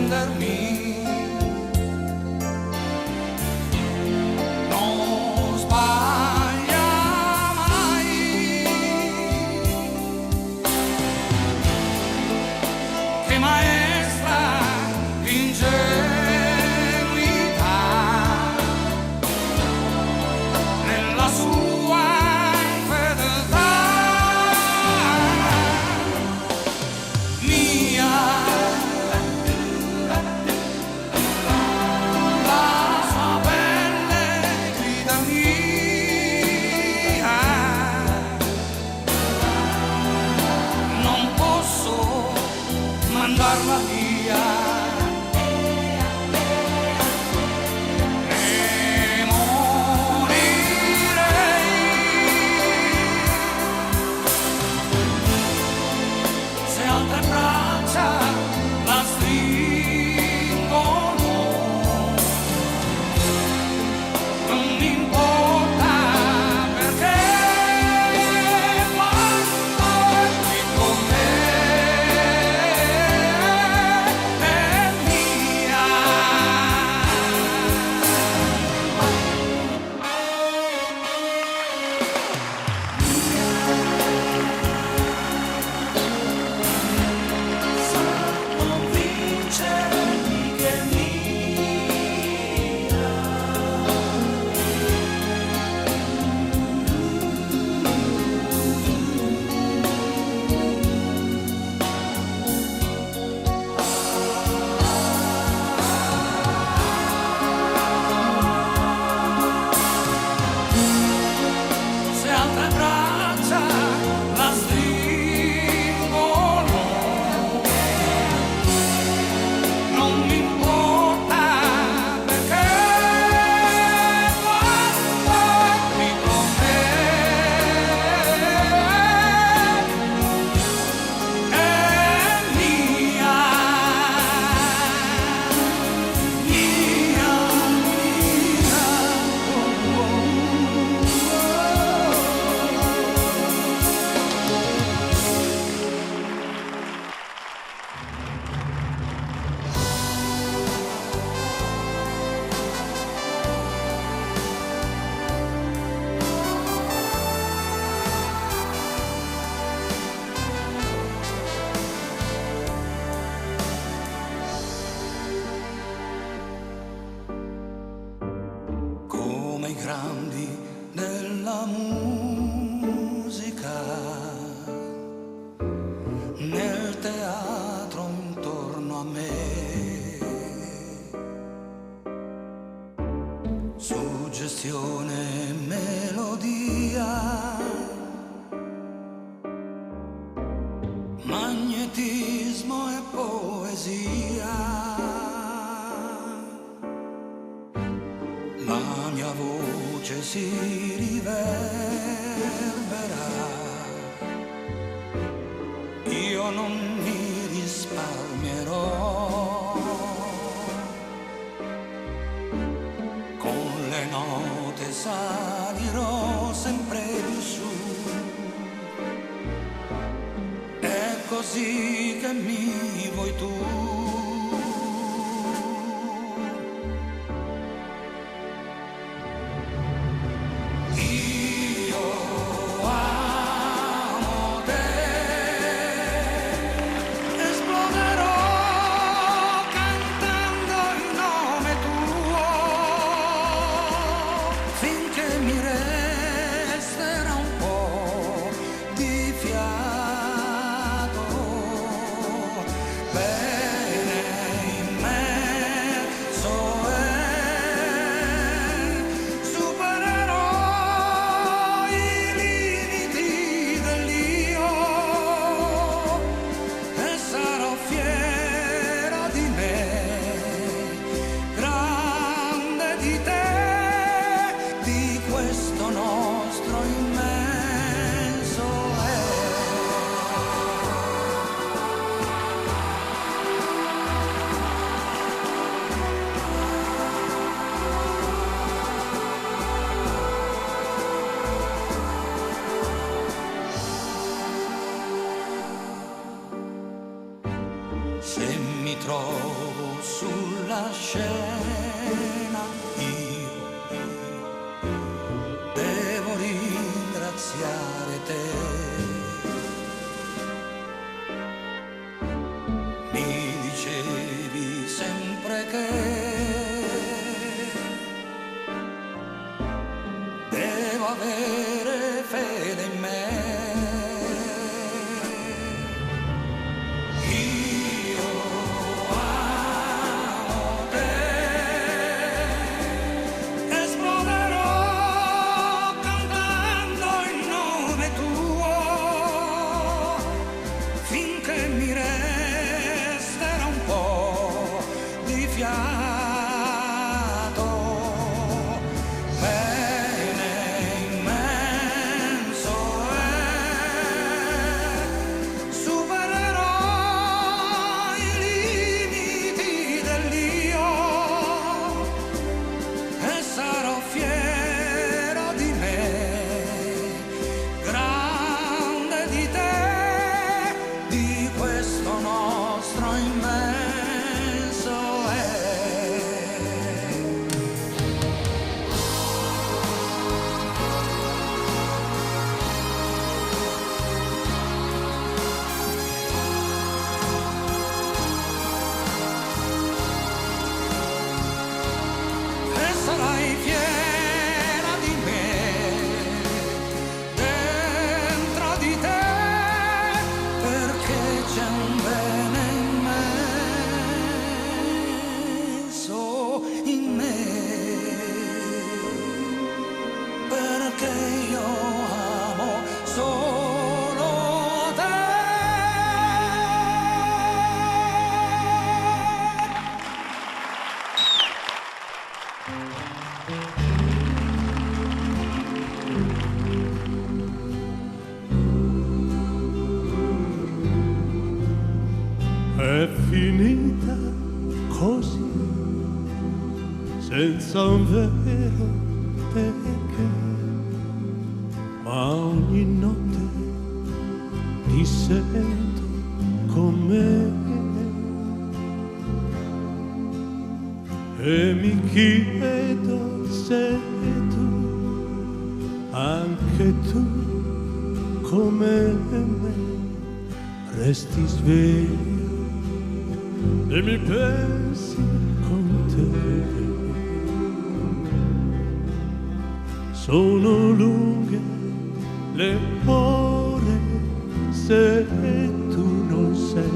prendermi. Non sbaglia mai. Che maestra ingenuità nella sua fedeltà. Mia la sua pelle grida mia. Non posso mandarla via. E morirei se altre braccia la stringono. Non mi importa perché quando è qui con me è mia. Sa convincermi che è mia. Se altre braccia la stringono, non mi importa perché quando è qui con me è mia. Mia, come i grandi della musica, nel teatro intorno a me, suggestione e melodia, magnetismo e poesia. La mia voce si riverbera, io non mi risparmierò. Con le note salirò sempre più su. È così che mi vuoi tu. Io amo te, esploderò cantando il nome tuo, finché mi resterà un po' di fiato. trovo sulla scena, io devo ringraziare te. Mi dicevi sempre che devo avere fede in me. Sarai fiera di me, dentro di te, perché c'è un bene immenso in me, perché io amo solo te. È finita così, senza un vero perché, ma ogni notte ti sento con me e mi chiedo se tu, anche tu, come me, resti sveglio e mi pensi con te. Sono lunghe le ore se tu non sei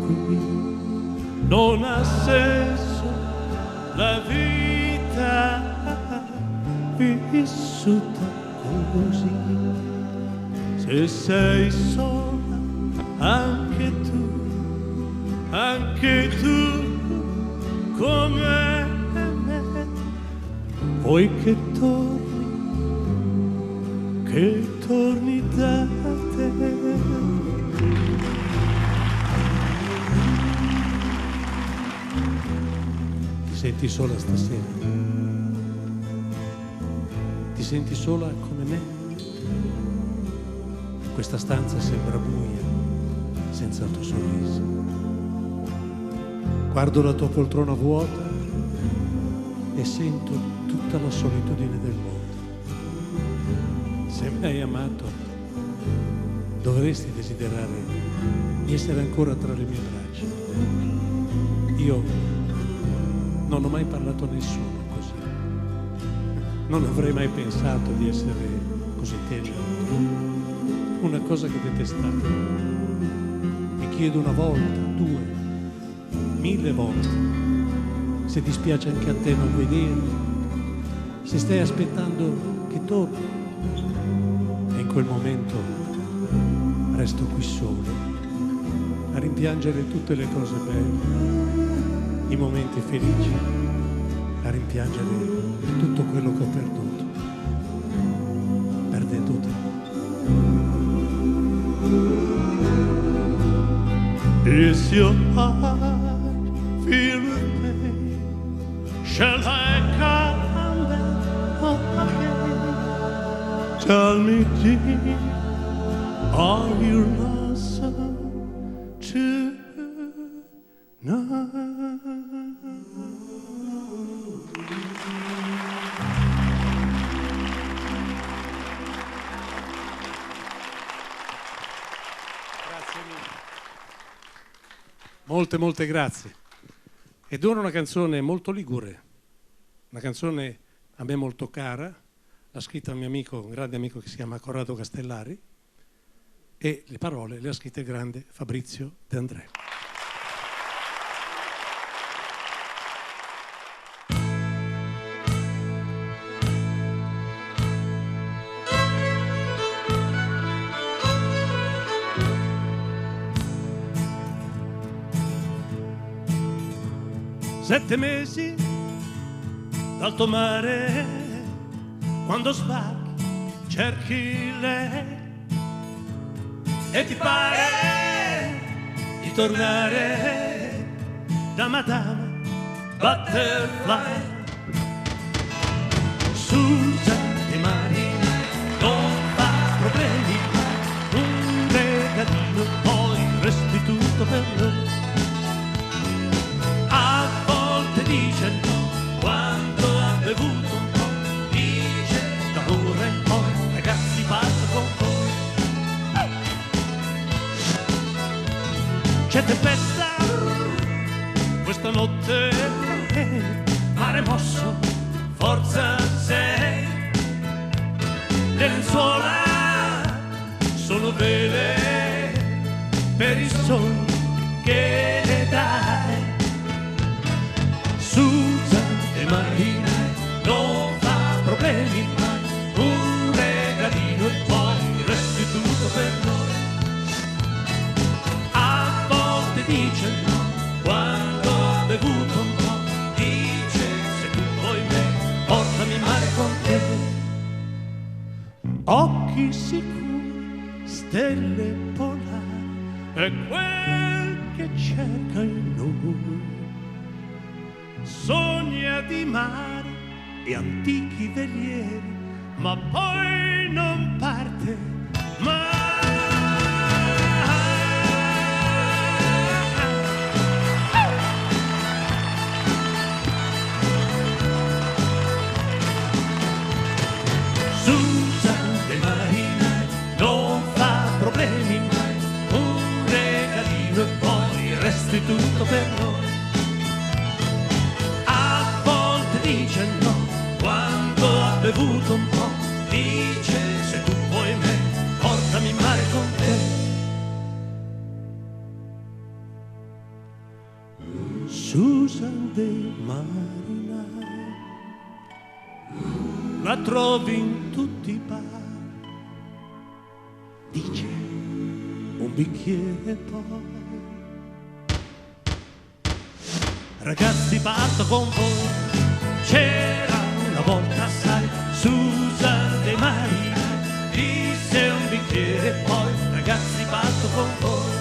qui. Non ha senso la vita vissuta così. Se sei sola anche tu come me, vuoi che torni da te. Ti senti sola stasera? Ti senti sola come me? Questa stanza sembra buia senza il tuo sorriso. Guardo la tua poltrona vuota e sento tutta la solitudine del mondo. Se mi hai amato, dovresti desiderare di essere ancora tra le mie braccia. Io non ho mai parlato a nessuno così. Non avrei mai pensato di essere così tenero. Una cosa che detestavo. Mi chiedo una volta, 2, 1000 volte, se ti spiace anche a te non vedermi, se stai aspettando che torni. E in quel momento resto qui solo, a rimpiangere tutte le cose belle, i momenti felici, a rimpiangere tutto quello che ho perduto, perdendo te. Is your heart filled with pain? Shall I come back again? Tell me, dear, are you lonesome too? No. Molte grazie. Ed ora una canzone molto ligure, una canzone a me molto cara, l'ha scritta un mio amico, un grande amico che si chiama Corrado Castellari, e le parole le ha scritte il grande Fabrizio De André. Sette mesi d'alto mare, quando sbarchi cerchi lei e ti pare di tornare da Madame Butterfly. Susan De Marina non fa problemi, un regalino poi resti tutto per noi. Dice no, quando ha bevuto un po', dice d'amore e poi ragazzi parto con voi. C'è tempesta questa notte, mare mosso, forza 6, le lenzuola sono vele per i sogni che le dai. Susan De Marina non fa problemi mai, un regalino e poi resti tutto per noi. A volte dice no, quando ha bevuto un po', dice se tu vuoi me, portami in mare con te. Occhi sicuri, stelle polari, è quel che cerca in noi. Sogna di mare e antichi velieri, ma poi non parte mai. Susan De Marina non fa problemi mai, un regalino e poi resti tutto per noi. Dice no, quando ha bevuto un po', dice se tu vuoi me, portami in mare con te. Susan De Marina la trovi in tutti i bar, dice un bicchiere e poi ragazzi parto con voi. C'era una volta, sai, Susan De Marina, disse un bicchiere e poi ragazzi parto con voi.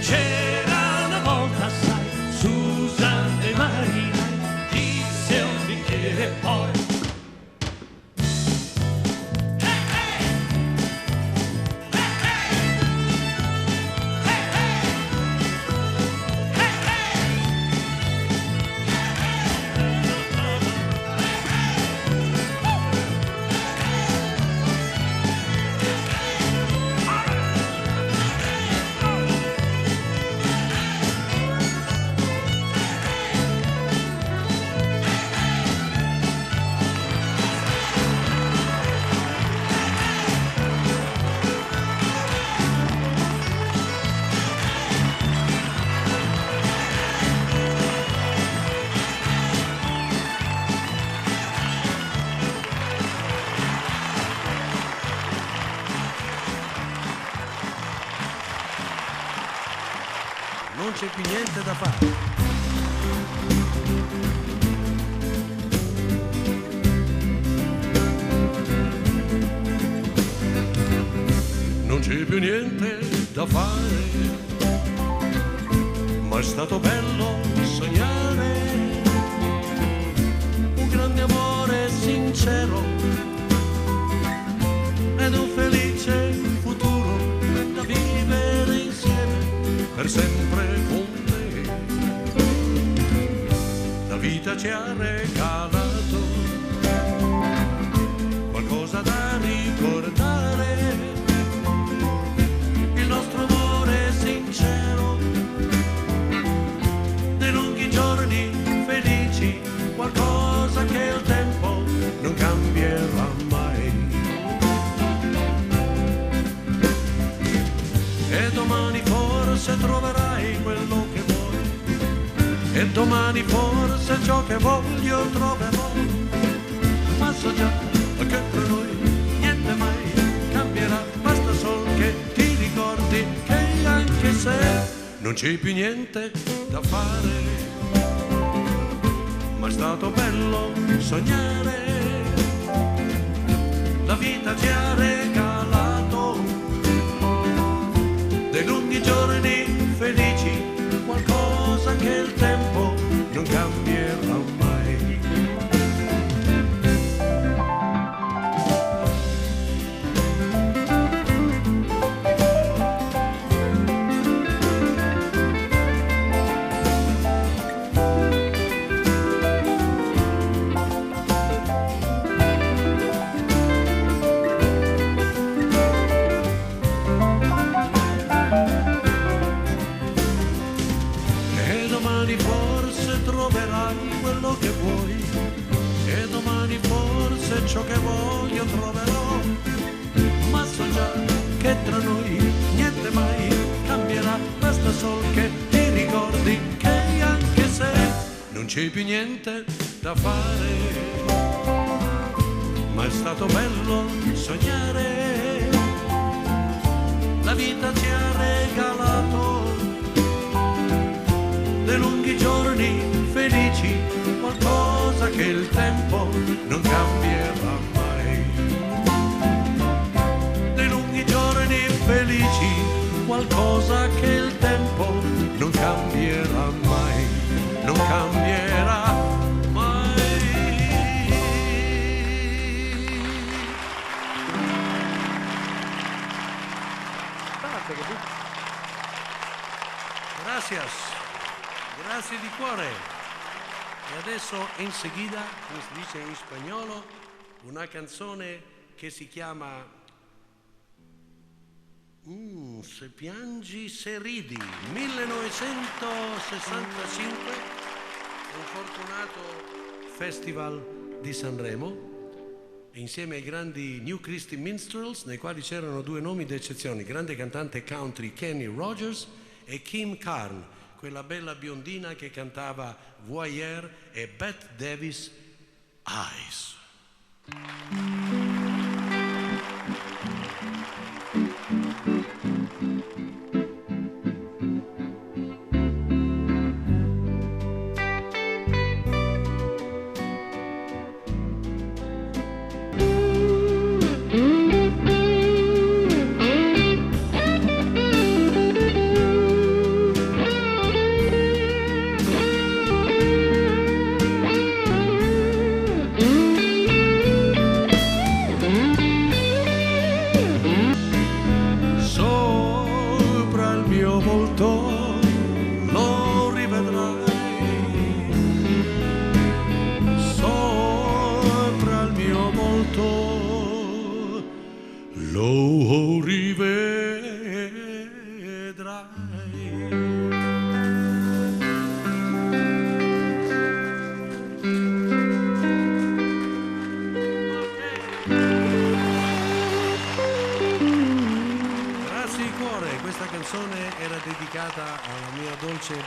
C'era una volta, sai, Susan De Marina, disse un bicchiere e poi. Non c'è più niente da fare. Non c'è più niente da fare, ma è stato bello sognare un grande amore sincero ed un felice futuro da vivere insieme per sempre con te. ci ha regalato qualcosa da ricordare, il nostro amore sincero, dei lunghi giorni felici, qualcosa che il tempo non cambierà mai. E domani forse troverai quello che vuoi, e domani forse ciò che voglio troverò, ma so già che tra noi niente mai cambierà, basta solo che ti ricordi che anche se non c'è più niente da fare, ma è stato bello sognare, la vita ci ha regalato dei lunghi giorni felici, qualcosa che il tempo non cambierà mai. Ciò che voglio troverò, ma so già che tra noi niente mai cambierà, basta solo che ti ricordi che anche se non c'è più niente da fare, ma è stato bello sognare, la vita ci ha regalato dei lunghi giorni felici, qualcosa che il tempo non cambierà mai. Dei lunghi giorni felici, qualcosa che il tempo non cambierà mai, non cambierà mai. Gracias, grazie di cuore. E adesso in seguida, come si dice in spagnolo, una canzone che si chiama Se piangi se ridi, 1965, un fortunato festival di Sanremo, insieme ai grandi New Christy Minstrels, nei quali c'erano due nomi d'eccezione, il grande cantante country Kenny Rogers e Kim Carn, quella bella biondina che cantava Voyeur e Bette Davis Eyes.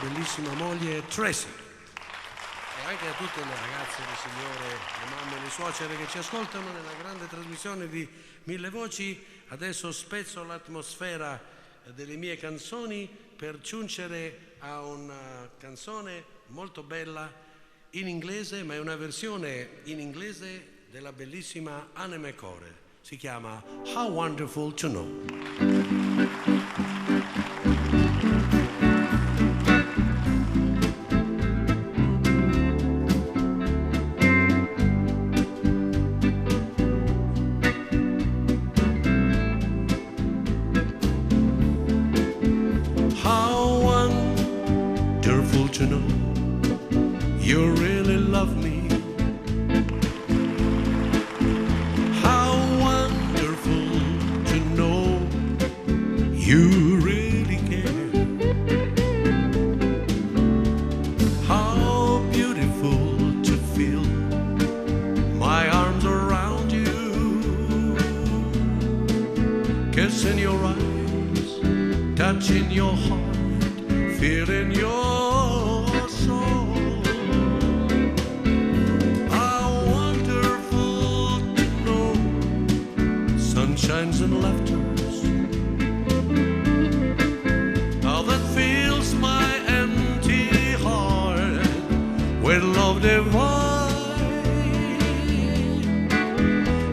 Bellissima moglie Tracy, e anche a tutte le ragazze, le signore, le mamme, le suocere che ci ascoltano nella grande trasmissione di Mille Voci. Adesso spezzo l'atmosfera delle mie canzoni per giungere a una canzone molto bella in inglese, ma è una versione in inglese della bellissima Anne McCore. Si chiama How Wonderful to Know. you really love me. How wonderful to know you really care. How beautiful to feel my arms around you, kissing your eyes, touching your heart, feeling your soul. How wonderful to know sunshines and laughters. How that fills my empty heart with love divine.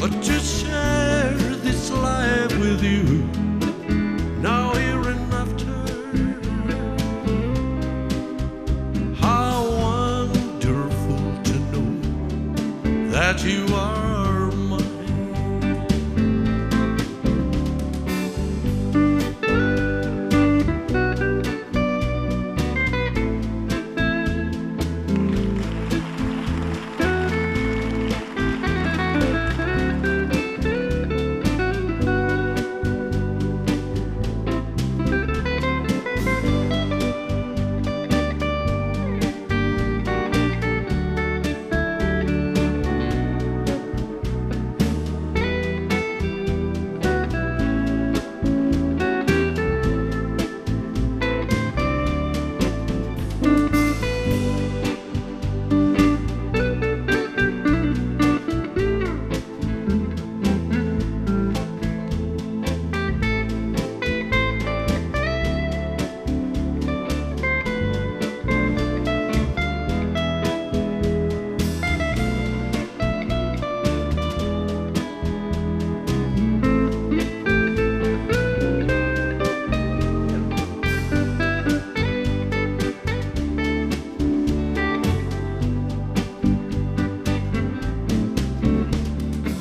But to share this life with you, now here and after. How wonderful to know that you are mine.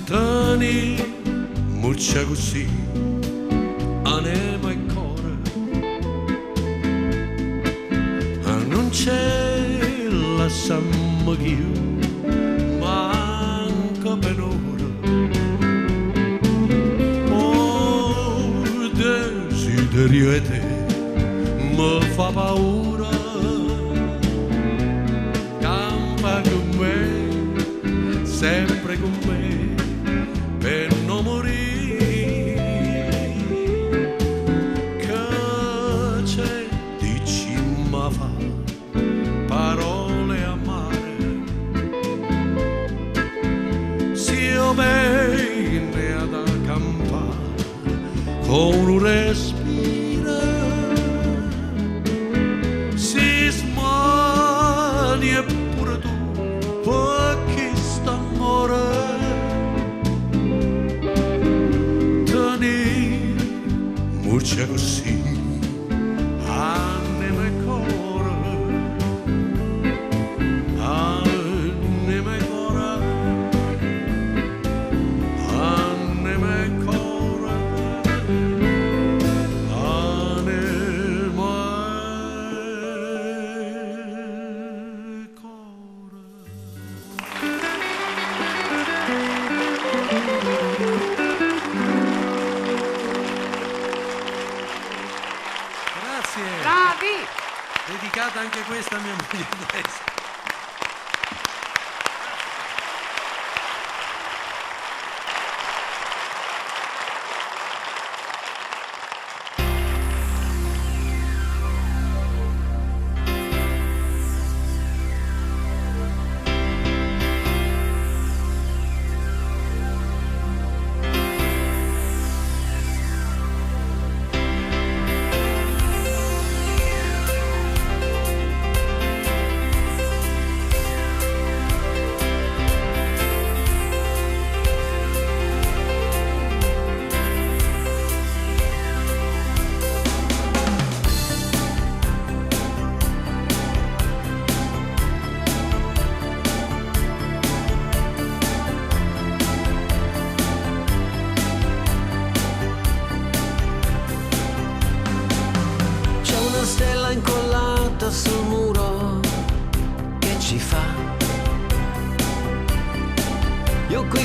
Tani muccia così, anima e cuore, non c'è la samma più, manca per ora. Oh, desiderio e te mi fa paura, campa con me, sempre con me, per non morire. Che c'è, dici ma fa parole amare, sia bene ad accampare con un respiro, si smania pure tu perché sta morendo. Muccia così, anima e cuore, anima e cuore, anima e cuore, anima e cuore. Bravi! Dedicata anche questa a mia moglie Daisy.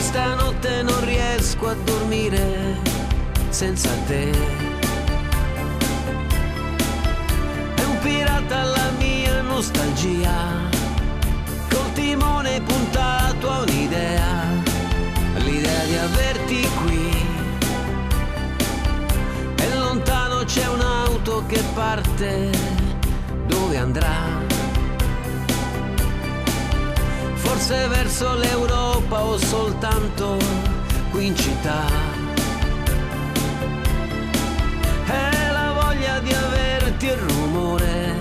stanotte non riesco a dormire senza te. È un pirata la mia nostalgia, col timone puntato a un'idea, l'idea di averti qui. E lontano c'è un'auto che parte, dove andrà? Forse verso l'Europa o soltanto qui in città. È la voglia di averti, il rumore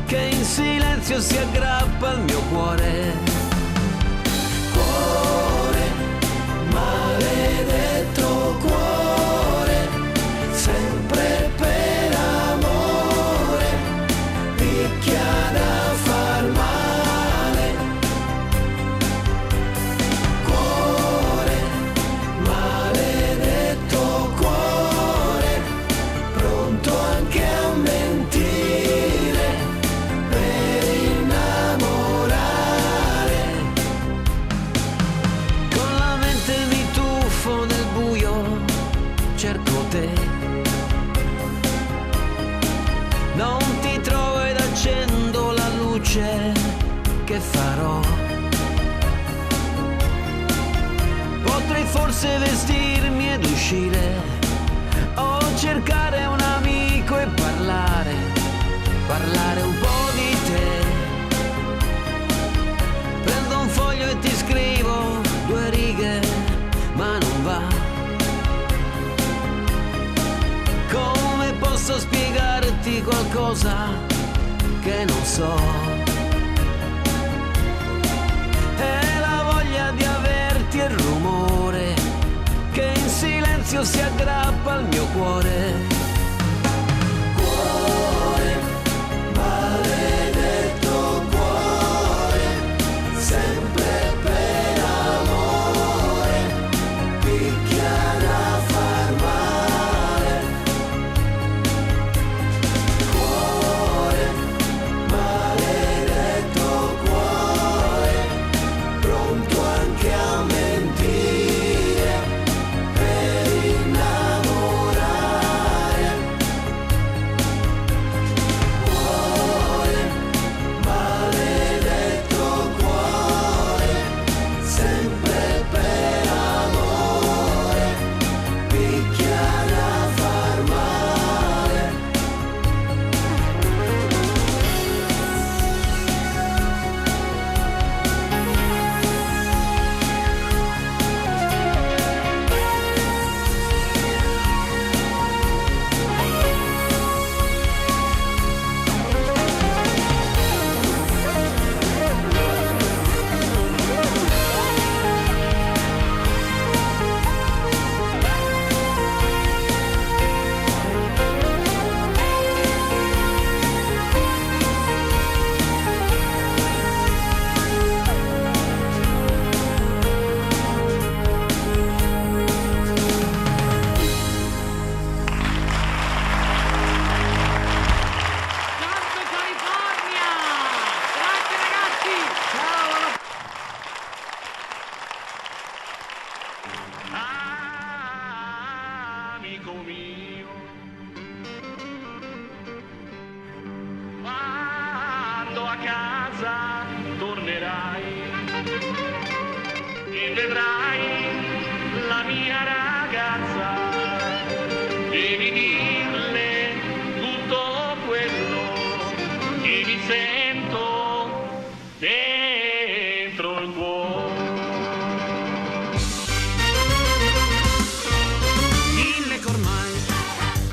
che in silenzio si aggrappa al mio cuore. Cuore, maledetto cuore, sempre per amore, picchia da far male. Cuore, maledetto cuore, pronto anche a mentire per innamorare. Con la mente mi tuffo nel buio, cerco te. Non ti trovo ed accendo la luce, che farò? Potrei forse vestirmi ed uscire, o cercare un amico e parlare un po' di te. Prendo un foglio e ti scrivo 2 righe, ma non va. Come posso spiegarti qualcosa che non so? È la voglia di averti e il rumore che in silenzio si aggrappa al mio cuore. Cuore, maledetto cuore, sempre per amore, picchia da far male. Cuore, maledetto cuore, pronto anche a mentire per innamorare. Cuore, maledetto cuore, sempre per amore, picchia da far male. Santo California! Grazie ragazzi! Amico mio, quando a casa tornerai e vedrai la mia ragazza, devi dirle tutto quello che mi sento dentro il cuore. Dille che ormai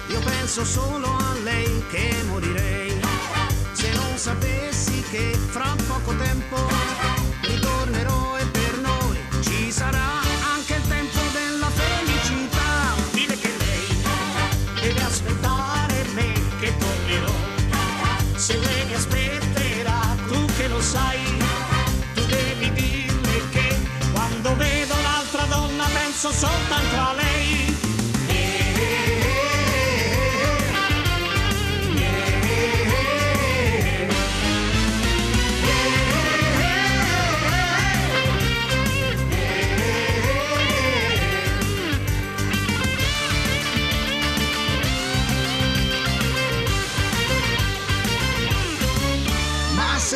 io penso solo a lei, che morirei se non sapessi che fra poco tempo ritornerò e per noi ci sarà anche il tempo della felicità. Dille che lei deve aspettare me che tornerò, se lei mi aspetterà, tu che lo sai, tu devi dirle che quando vedo l'altra donna penso soltanto a lei.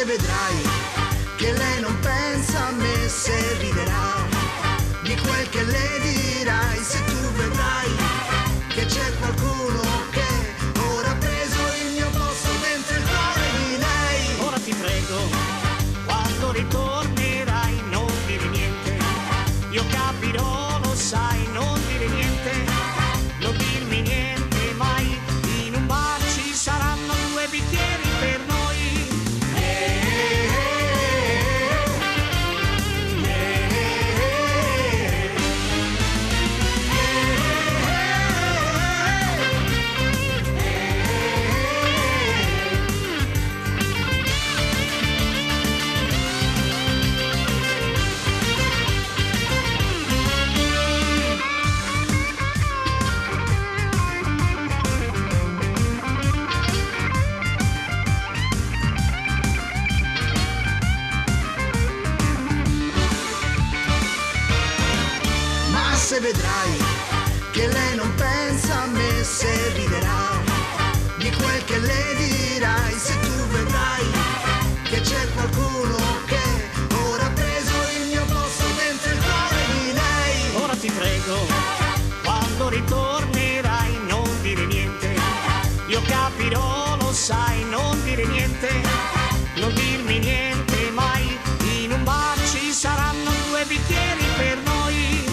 se vedrai che lei non pensa a me, se riderà di quel che le dirai, se tu vedrai che c'è qualcuno che ora ha preso il mio posto dentro il cuore di lei. Ora ti prego, quando ritornerai non dire niente, io capirò, lo sai, non dire niente, non dirmi niente mai, in un bar ci saranno 2 bicchieri per noi. Se vedrai che lei non pensa a me, se riderà di quel che le dirai, se tu vedrai che c'è qualcuno che ora ha preso il mio posto dentro il cuore di lei. Ora ti prego, quando ritornerai non dire niente, io capirò, lo sai, non dire niente, non dirmi niente mai, in un bar ci saranno 2 bicchieri per noi.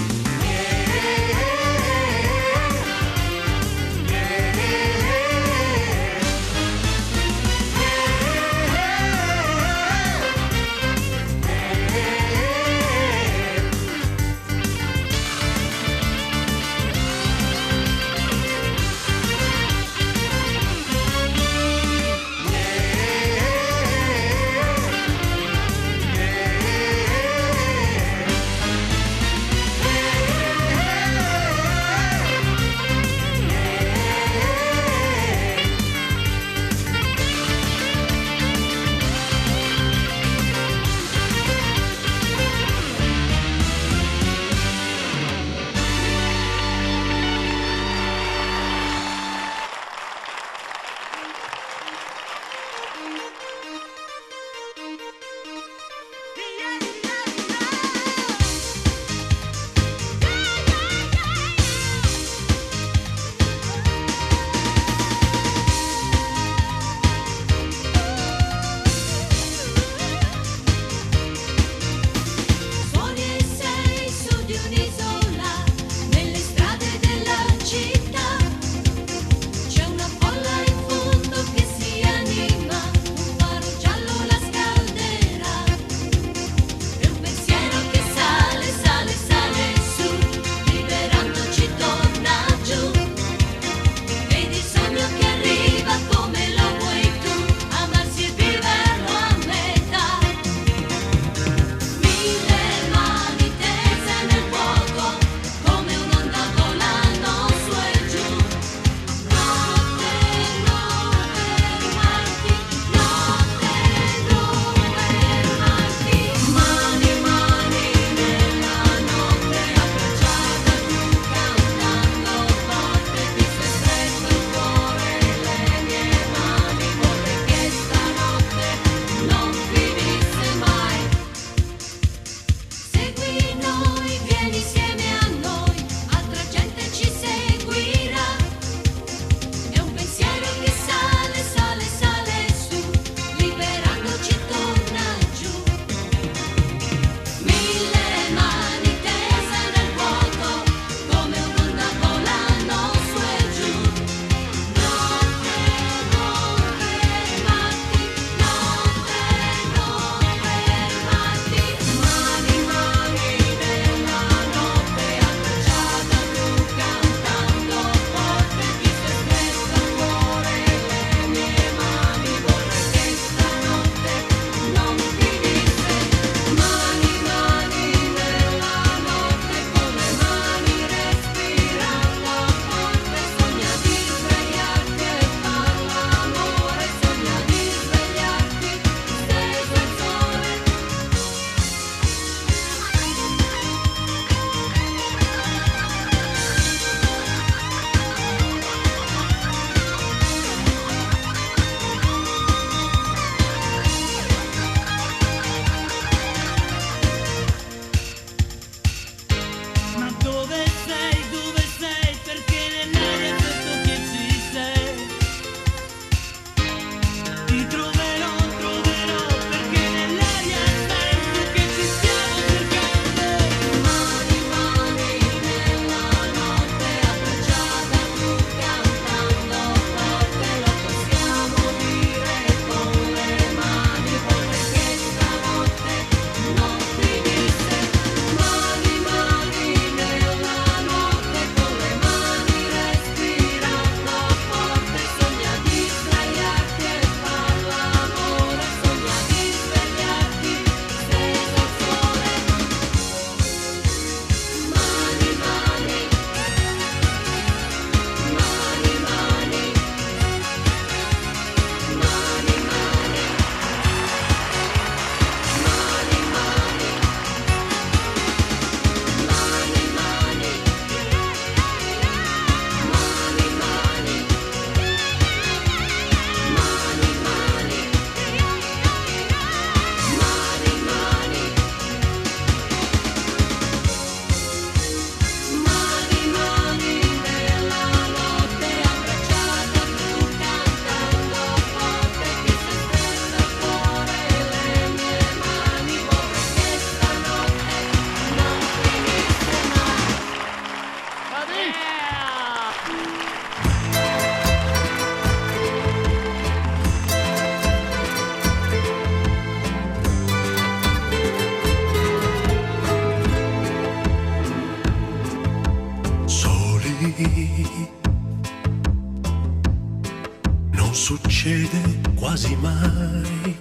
succede quasi mai.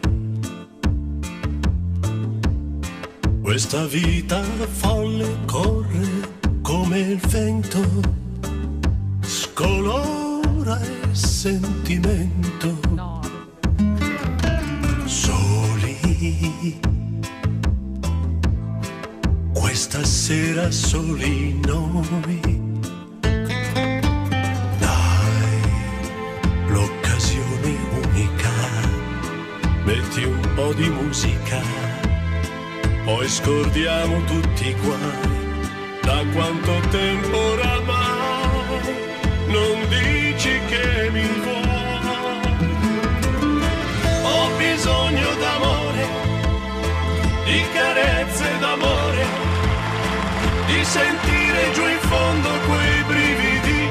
Questa vita folle corre come il vento, scolora il sentimento. Soli, questa sera soli noi. Metti un po' di musica, poi scordiamo tutti i guai. Da quanto tempo oramai non dici che mi vuoi. Ho bisogno d'amore, di carezze d'amore, di sentire giù in fondo quei brividi.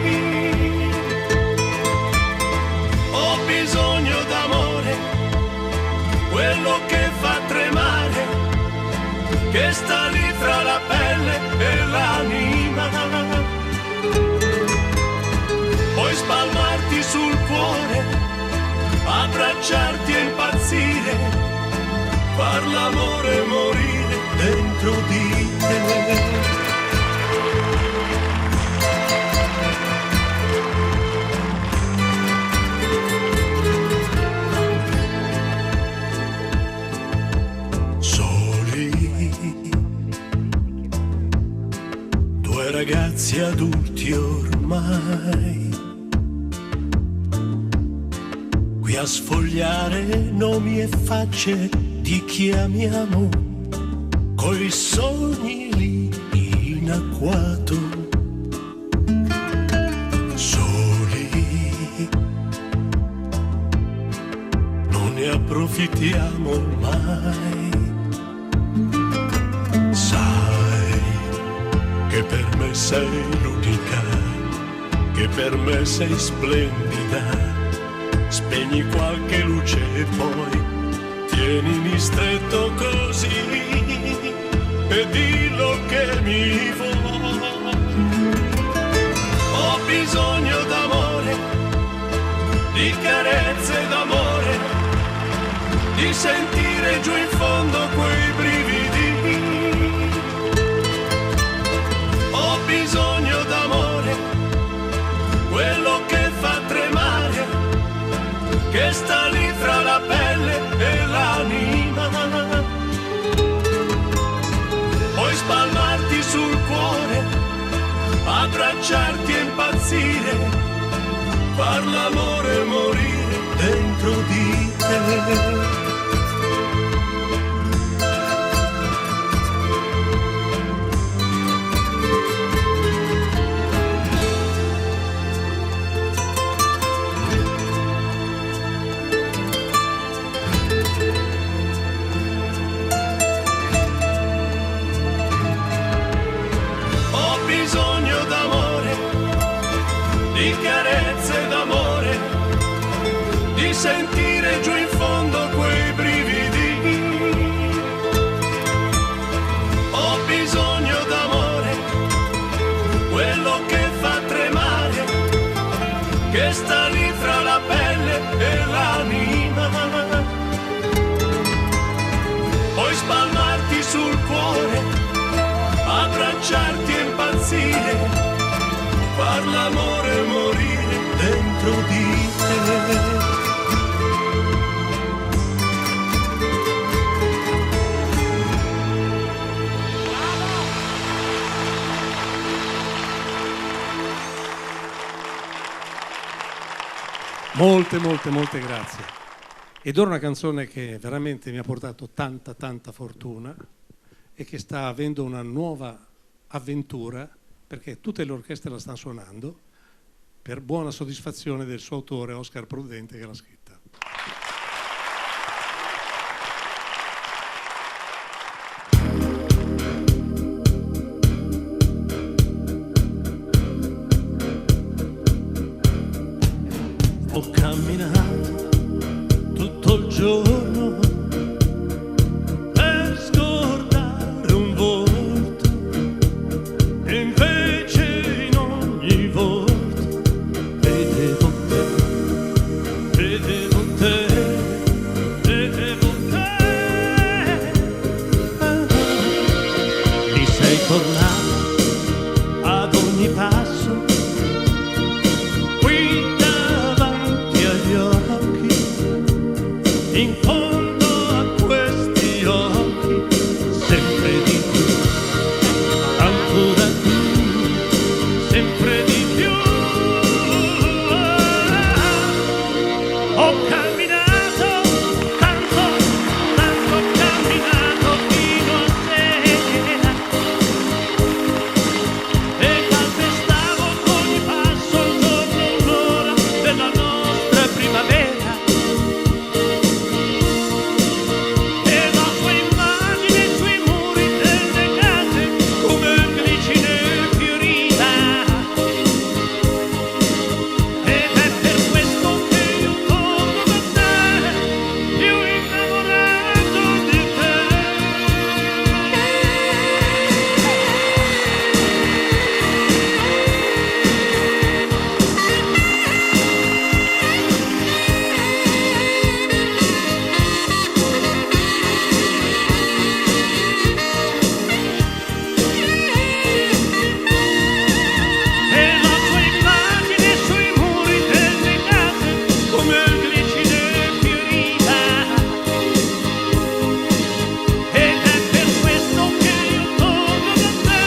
Ho bisogno d'amore, quello che fa tremare, che sta lì fra la pelle e l'anima. Puoi spalmarti sul cuore, abbracciarti e impazzire, far l'amore e morire dentro di te. Ragazzi adulti ormai, qui a sfogliare nomi e facce di chi amiamo, coi sogni lì in agguato. Soli, non ne approfittiamo mai. Che per me sei l'unica, che per me sei splendida. Spegni qualche luce e poi tienimi stretto così e dillo che mi vuoi. Ho bisogno d'amore, di carezze d'amore, di sentire giù in fondo quei brividi. Ho bisogno d'amore, quello che fa tremare, che sta lì fra la pelle e l'anima. Puoi spalmarti sul cuore, abbracciarti e impazzire, far l'amore e morire dentro di te. Sentire giù in fondo quei brividi. Ho bisogno d'amore, quello che fa tremare, che sta lì fra la pelle e l'anima. Puoi spalmarti sul cuore, abbracciarti e impazzire, far l'amore e morire dentro di te. Molte grazie. Ed ora una canzone che veramente mi ha portato tanta fortuna e che sta avendo una nuova avventura, perché tutte le orchestre la stanno suonando, per buona soddisfazione del suo autore Oscar Prudente che l'ha scritta. Ho camminato tutto il giorno per scordare un volto e invece in ogni volto vedevo te, vedevo tornava ad ogni passo qui davanti agli occhi, in fondo a questi occhi, sempre di più, ancora più, sempre di più. Ho camminato tanto, tanto ho camminato fino a sera e calpestavo con ogni passo il giorno, l'ora della nostra primavera. E la sua immagine sui muri delle case come glicine fioriva. Ed è per questo che io torno da te, più innamorato di te. E la sua immagine sui muri delle case come glicine fioriva. Ed è per questo che io torno da te,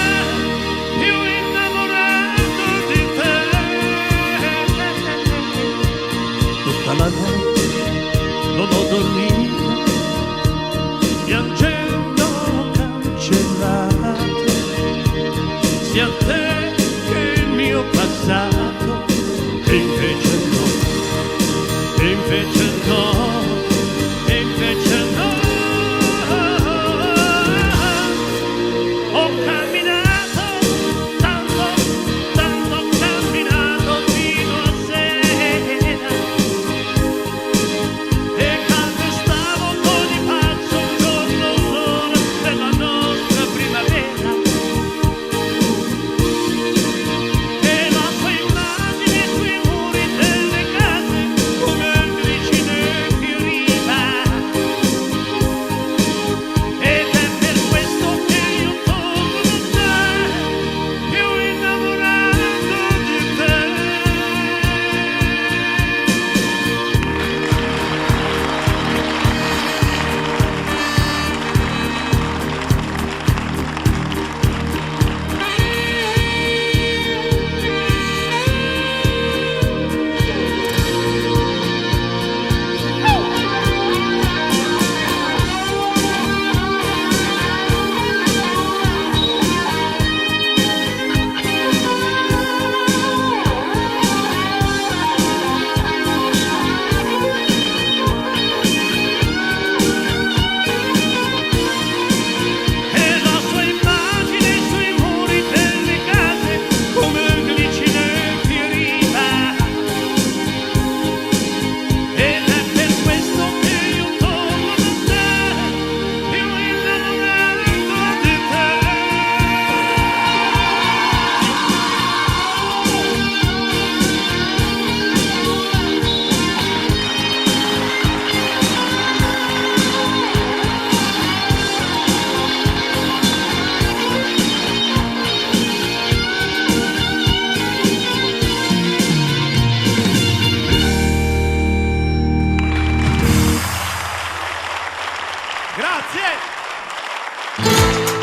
più innamorato di te. Tutta la notte non ho dormito, piangendo cancellate sia te che il mio passato, e invece no, e invece no, e invece no. Ho camminato tanto, tanto ho camminato fino a sera e calpestavo con ogni passo un giorno, l'ora della nostra primavera. E la sua immagine sui muri delle case come glicine fioriva. Ed è per questo che io torno da te, più innamorato di te. E la sua immagine sui muri delle case come glicine fioriva. Ed è per questo che io torno da te, più innamorato di te. Grazie!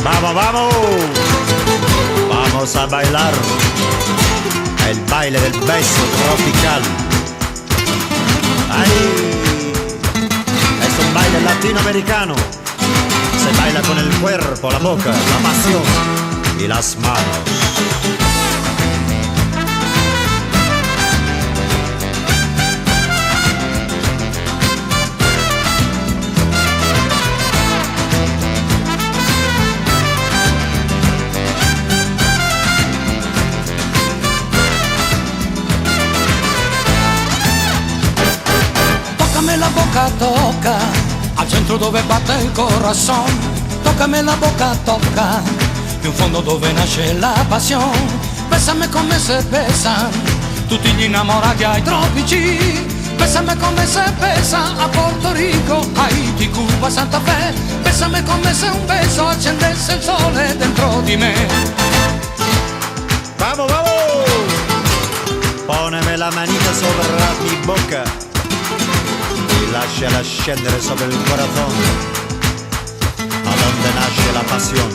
Vamos, vamos, vamos a bailar el baile del beso tropical. Ay, es un baile latinoamericano. Se baila con el cuerpo, la boca, la pasión y las manos. Tócame la boca, toca, al centro dove batte il corazón. Tócame la boca, toca, in fondo dove nasce la passione. Bésame come se besan tutti gli innamorati ai tropici. Bésame come se pesa a Porto Rico, Haiti, Cuba, Santa Fe. Bésame come se un beso accendesse il sole dentro di me. Vamos, vamos! Poneme la manita sopra mi bocca y lasciala scendere sopra il corazón, a donde nasce la pasión.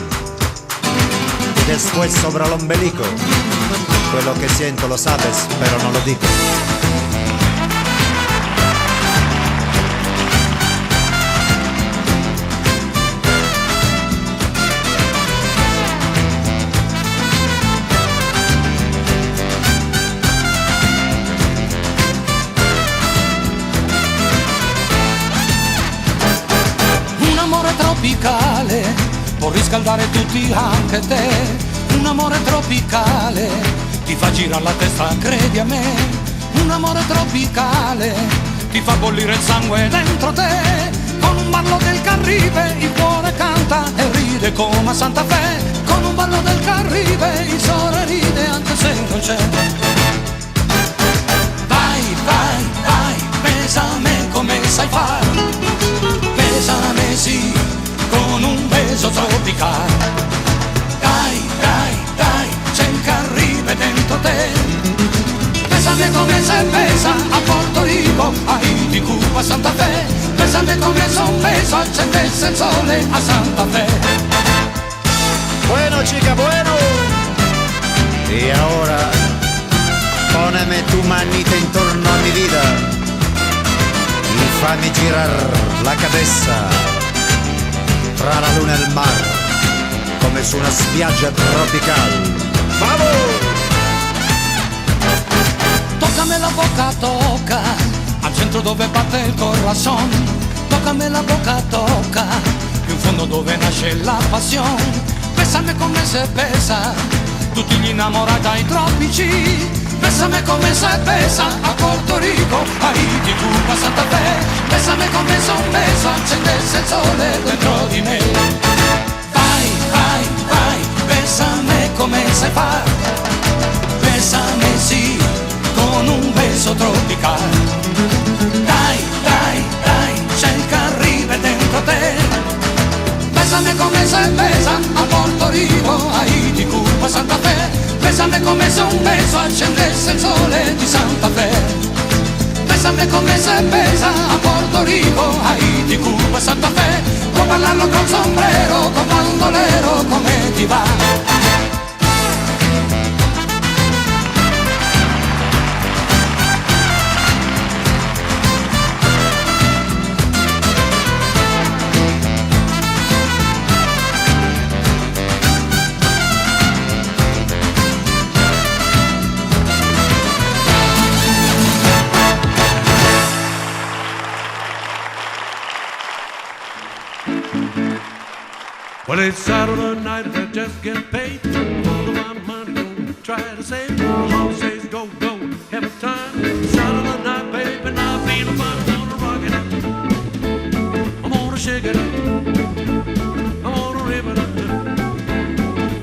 Y después sopra l'ombelico, quello che siento lo sabes, pero no lo dico. Può riscaldare tutti, anche te. Un amore tropicale ti fa girare la testa, credi a me. Un amore tropicale ti fa bollire il sangue dentro te. Con un ballo del Caribe il cuore canta e ride come a Santa Fe. Con un ballo del Caribe il sole ride anche se non c'è. Vai, vai, vai, besame come sai fare. Besame sì, con un beso tropicale. Dai, dai, dai, c'è il Caribe dentro te. Bésame come se pesa a Porto Rico, Haiti, Cuba, Santa Fe. Bésame come se un beso accendesse il sole a Santa Fe. Bueno, chica, bueno. Y ahora, poneme tu manita intorno a mi vida y fammi girar la cabeza tra la luna e il mar, come su una spiaggia tropical. Vamos! Toccame la bocca, tocca, al centro dove batte il corazon. Toccame la bocca, tocca, più in fondo dove nasce la passione. Bésame come se pesa, tutti gli innamorati dai tropici. Bésame come se pesa a Porto Rico, Haiti, Cuba, Santa Fe. Bésame come se un beso accendesse il sole dentro di me. Vai, vai, vai, bésame come sai fare. Bésame sì, con un beso tropicale. Dai, dai, dai, c'è il Caribe dentro te. Bésame come se pesa a Porto Rico, Haiti, Cuba, Santa Fe. Bésame come se un beso accendesse il sole di Santa Fe. Bésame come se pesa a Porto Rico, Haiti, Cuba, Santa Fe. Puoi parlarlo col sombrero, con bandolero, come ti va? Well, it's Saturday night and I just get paid. All of my money don't try to save. All I say is go, go, have a time. Saturday night, baby, and I feel fine. I'm gonna rock it up. I'm gonna shake it up. I'm gonna rip it up.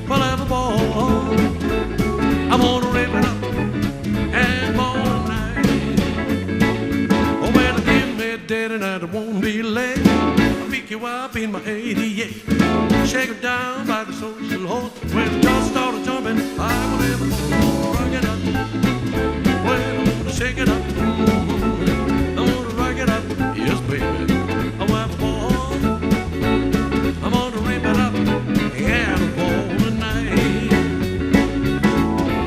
We'll have a ball. I'm gonna rip it up. And all night. Oh, well, give me a date and I won't be late. I'll pick you up in my 88. Shake it down by the social horse. When the just started jumping, I will never rock it up. Well, I'm gonna shake it up. I'm gonna rock it up. Yes, baby. I'll have a ball. I'm gonna rip it up. Yeah, a ball tonight.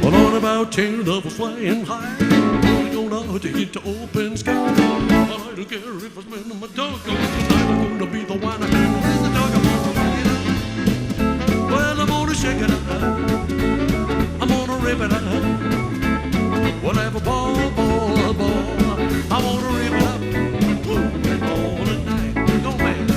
Well, on about 10 levels flying high. Only gonna to hit the open sky. I don't care if I spend my dog. Tonight I'm gonna be the one I can raise the dog. Shake it up, I'm gonna rip it up. We'll have a ball, ball, ball. I wanna rip it up. Ooh, all night, go man.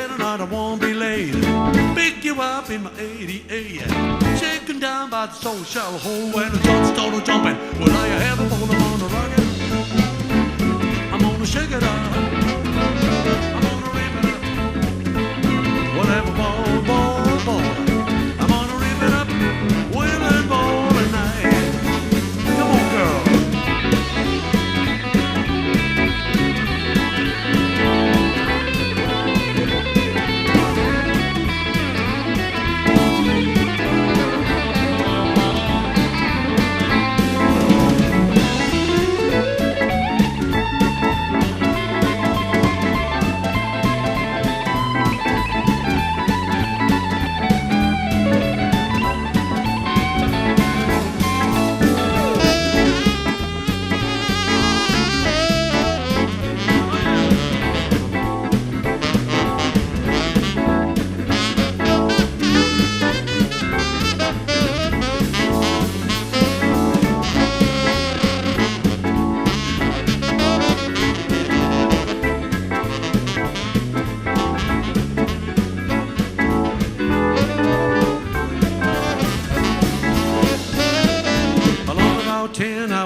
tonight I won't be late. Pick you up in my 88. Shaken down by the social hole when the jump started jumping. Well, I have a phone, I'm gonna rock it. I'm gonna shake it up. I'm gonna rip it up. Whatever, ball, ball, ball. I'm gonna rip it up. Will and ball tonight. Come on, girl.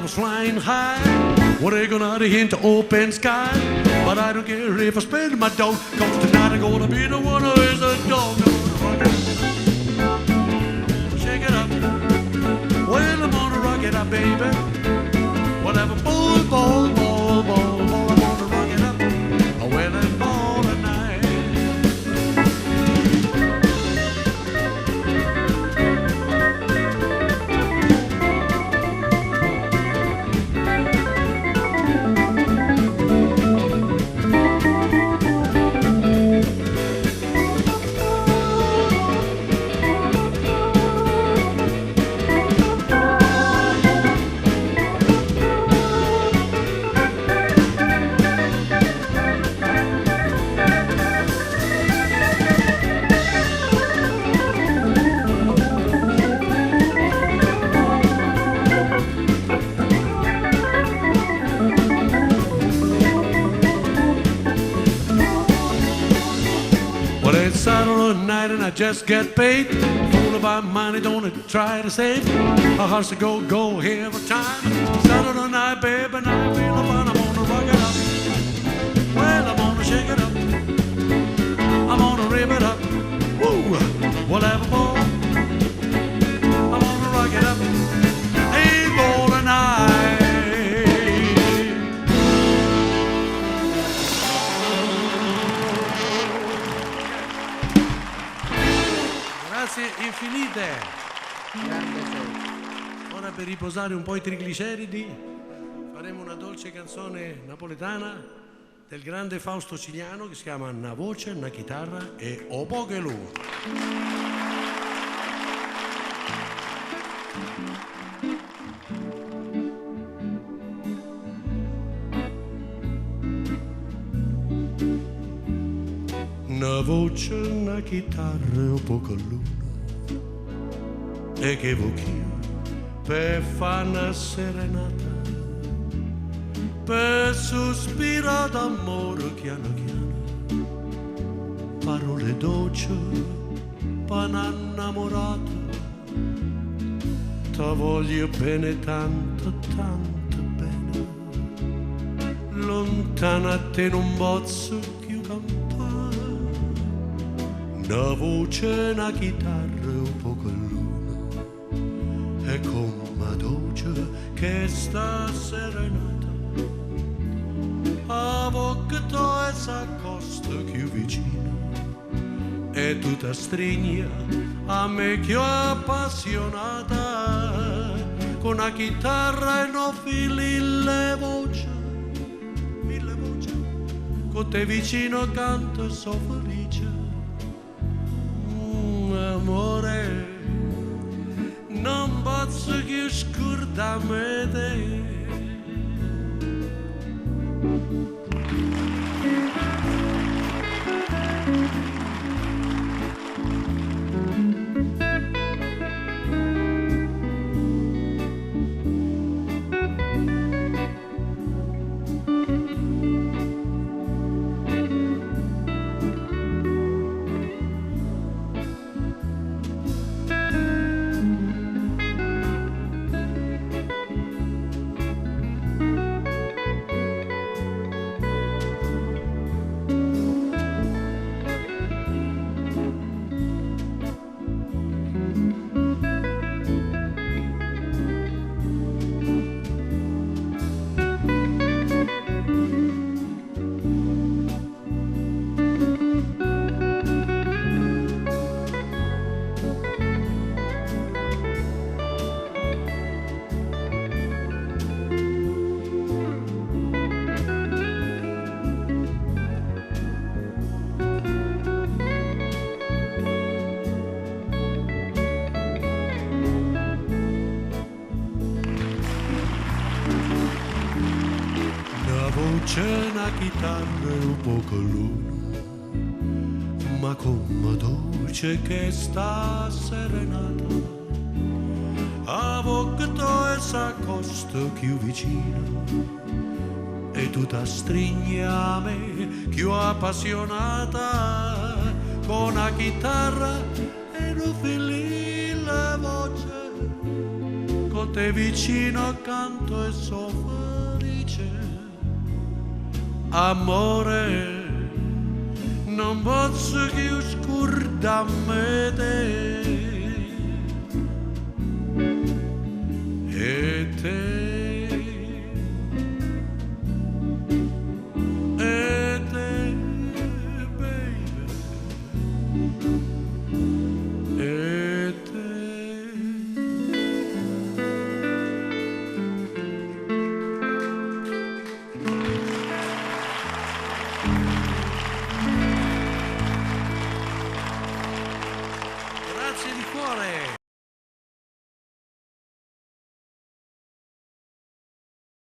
Flying high, what are you gonna do into open sky? But I don't care if I spend my dough, cause tonight I'm gonna be the one who is a dog. I'm gonna rock it, shake it up. Well, I'm gonna rock it up, baby. Whatever, ball, ball, ball, ball, ball. I'm gonna rock it up. Well, and ball tonight. Saturday night and I just get paid. Fool about money, don't try to save. A horse to go every time. Saturday night, baby, and I feel fun. I'm gonna rock it up. Well, I'm gonna shake it up. I'm gonna rip it up. Woo! Whatever, boy. I'm gonna rock it up. Hey, boy, tonight. Grazie infinite. Ora per riposare un po' i trigliceridi faremo una dolce canzone napoletana del grande Fausto Cigliano che si chiama Una voce, una chitarra e O poche lu. Una voce, una chitarra e un poco luna e che vochio per fare una serenata, per sospirare d'amore piano piano, parole dolci per un'annamorata, ti voglio bene tanto, tanto bene, lontana a te non posso più campare. Una voce, una chitarra, un poco luna e come dolce che sta serenata a bocca tua e s'accosta più vicino e tu ti stringi a me più appassionata con una chitarra e no fili le voci con te vicino canto e so felice. Amore, non posso più scordarmi te. c'è una chitarra e un poco luna, ma come dolce che sta serenata, avvocato e s'accosta più vicino, e tu t'astringi a me più appassionata, con la chitarra e non fili la voce, con te vicino accanto e so felice. Amore, non posso più scordarmi te, e te. Grazie di cuore.